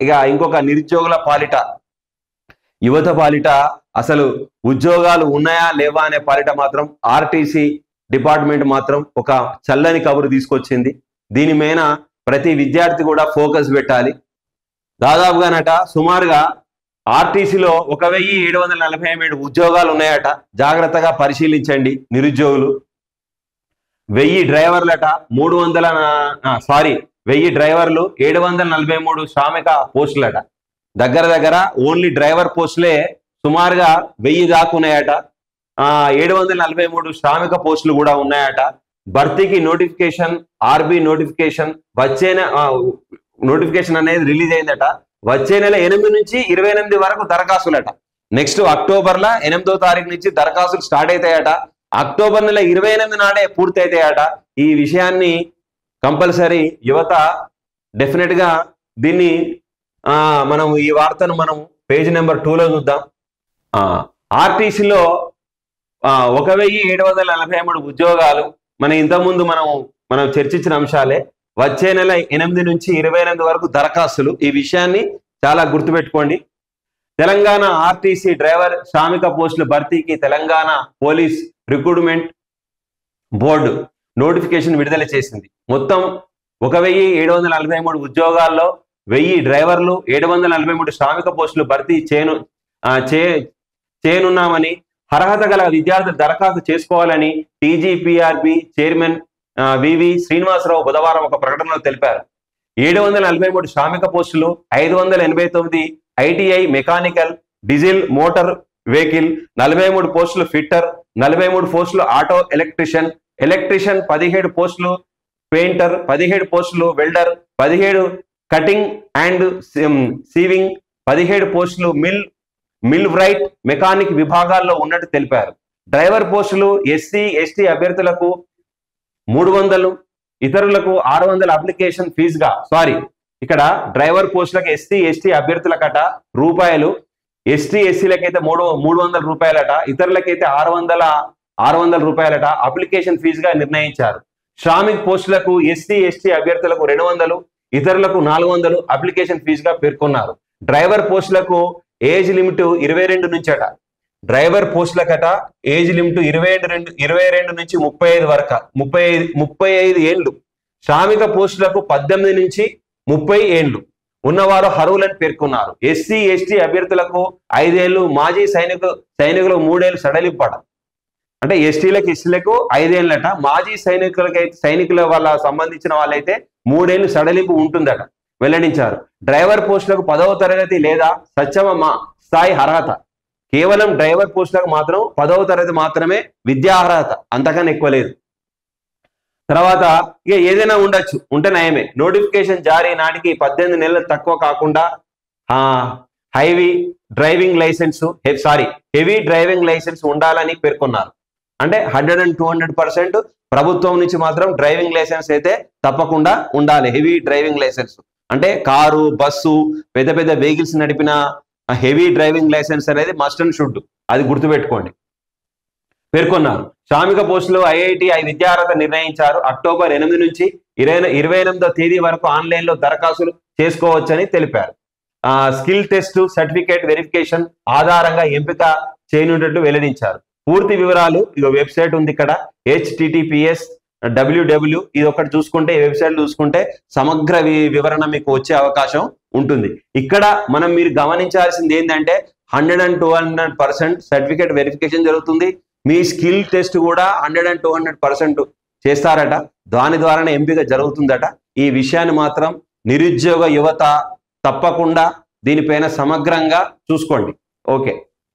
ఇక ఇంకొక నిరుద్యోగుల పాలిట యువత పాలిట అసలు ఉద్యోగాలు ఉన్నాయా లేవా అనే పాలిట మాత్రం ఆర్టీసీ డిపార్ట్మెంట్ మాత్రం ఒక చల్లని కబురు తీసుకొచ్చింది. దీని మీద ప్రతి విద్యార్థి కూడా ఫోకస్ పెట్టాలి. దాదాపుగానట సుమారుగా ఆర్టీసీలో 1747 ఉద్యోగాలు ఉన్నాయట. జాగ్రత్తగా పరిశీలించండి నిరుద్యోగులు. 1000 డ్రైవర్లట 1000 డ్రైవర్లు 743 శ్రామిక పోస్టులట. దగ్గర ఓన్లీ డ్రైవర్ పోస్టులే సుమారుగా 1000 దాకా ఉన్నాయట. 743 శ్రామిక పోస్టులు కూడా ఉన్నాయట. భర్తీకి నోటిఫికేషన్ ఆర్బీ నోటిఫికేషన్ నోటిఫికేషన్ అనేది రిలీజ్ అయిందట. వచ్చే నెల 8 నుంచి 28 వరకు దరఖాస్తులట. నెక్స్ట్ అక్టోబర్ల 8వ తారీఖు నుంచి దరఖాస్తులు స్టార్ట్ అవుతాయట. అక్టోబర్ నెల 28 నాడే పూర్తి అవుతాయట. ఈ విషయాన్ని కంపల్సరీ యువత డెఫినెట్ గా దీన్ని మనం ఈ వార్తను మనం పేజ్ నెంబర్ 2లో చూద్దాం. ఆర్టీసీలో 1743 ఉద్యోగాలు మన ఇంతకుముందు మనం చర్చించిన అంశాలే. వచ్చే నెల 8 నుంచి 28 వరకు దరఖాస్తులు. ఈ విషయాన్ని చాలా గుర్తుపెట్టుకోండి. తెలంగాణ ఆర్టీసీ డ్రైవర్ శ్రామిక పోస్టుల భర్తీకి Telangana police recruitment board notification విడుదల చేసింది. మొత్తం 1743 ఉద్యోగాల్లో 1000 డ్రైవర్లు 743 శ్రామిక పోస్టులు భర్తీ చేయనున్నామని అర్హత గల విద్యార్థులు దరఖాస్తు చేసుకోవాలని టీజీపీఆర్బీ చైర్మన్ వివి శ్రీనివాసరావు బుధవారం ఒక ప్రకటనలో తెలిపారు. 743 శ్రామిక పోస్టులు, 589 ITI mechanical diesel motor vehicle, 43 పోస్టులు ఫిట్టర్, 43 పోస్టులు ఆటో ఎలక్ట్రిషియన్ 17 పోస్టులు పెయింటర్, 17 పోస్టులు వెల్డర్, 17 కటింగ్ అండ్ సీవింగ్, 17 పోస్టులు మిల్ రైట్ మెకానిక్ విభాగాల్లో ఉన్నట్టు తెలిపారు. డ్రైవర్ పోస్టులు ఎస్సీ ఎస్టీ అభ్యర్థులకు 300, ఇతరులకు 600 అప్లికేషన్ ఫీజుగా ఇక్కడ డ్రైవర్ పోస్టులకు ఎస్సీ ఎస్టీ అభ్యర్థులకట రూపాయలు, ఎస్టీ ఎస్సీలకైతే 300 రూపాయలట, ఇతరులకైతే 600 రూపాయలట అప్లికేషన్ ఫీజుగా నిర్ణయించారు. శ్రామిక్ పోస్టులకు ఎస్సీ ఎస్టీ అభ్యర్థులకు 200, ఇతరులకు 400 అప్లికేషన్ ఫీజుగా పేర్కొన్నారు. డ్రైవర్ పోస్టులకు ఏజ్ లిమిట్ 22 నుంచి అట. డ్రైవర్ పోస్టులకట ఏజ్ లిమిట్ 22 నుంచి 35 వరకు 35 ఏళ్ళు. శ్రామిక పోస్టులకు 18 నుంచి 30 ఏళ్ళు ఉన్నవారు అర్హులని పేర్కొన్నారు. ఎస్సీ ఎస్టీ అభ్యర్థులకు 5 ఏళ్ళు, మాజీ సైనికులకు 3 ఏళ్ళు సడలింపట. అంటే ఎస్టీలకు ఎస్టీలకు 5 ఏళ్ళట, మాజీ సైనికుల వాళ్ళ సంబంధించిన వాళ్ళైతే 3 ఏళ్ళు సడలింపు ఉంటుందట వెల్లడించారు. డ్రైవర్ పోస్టులకు 10వ తరగతి లేదా సత్యమ స్థాయి అర్హత. కేవలం డ్రైవర్ పోస్టులకు మాత్రం 10వ తరగతి మాత్రమే విద్యా అర్హత, అంతకన్నా ఎక్కువ లేదు. తర్వాత ఇక ఏదైనా ఉండొచ్చు, ఉంటే నయమే. నోటిఫికేషన్ జారీ నాటికి 18 నెలలు తక్కువ కాకుండా హెవీ డ్రైవింగ్ లైసెన్స్ ఉండాలని పేర్కొన్నారు. అంటే 100-200% ప్రభుత్వం నుంచి మాత్రం డ్రైవింగ్ లైసెన్స్ అయితే తప్పకుండా ఉండాలి. హెవీ డ్రైవింగ్ లైసెన్స్ అంటే కారు, బస్సు, పెద్ద పెద్ద వెహికల్స్ నడిపిన హెవీ డ్రైవింగ్ లైసెన్స్ అనేది మస్ట్ అండ్ షుడ్, అది గుర్తుపెట్టుకోండి పేర్కొన్నారు. శ్రామిక పోస్టులు ఐఐటిఐ విద్యార్హత నిర్ణయించారు. అక్టోబర్ 8 నుంచి 28వ తేదీ వరకు ఆన్లైన్లో దరఖాస్తులు చేసుకోవచ్చని తెలిపారు. స్కిల్ టెస్ట్ సర్టిఫికేట్ వెరిఫికేషన్ ఆధారంగా ఎంపిక చేయనున్నట్టు వెల్లడించారు. పూర్తి వివరాలు ఇక వెబ్సైట్ ఉంది ఇక్కడ, https://www. ఇది ఒకటి చూసుకుంటే, ఈ వెబ్సైట్ చూసుకుంటే సమగ్ర వివరణ మీకు వచ్చే అవకాశం ఉంటుంది. ఇక్కడ మీరు గమనించాల్సింది ఏంటంటే 100-200% సర్టిఫికేట్ వెరిఫికేషన్ జరుగుతుంది. మీ స్కిల్ టెస్ట్ కూడా 100-200% చేస్తారట. దాని ద్వారానే ఎంపిక జరుగుతుందట. ఈ విషయాన్ని మాత్రం నిరుద్యోగ యువత తప్పకుండా దీనిపైన సమగ్రంగా చూసుకోండి. ఓకే.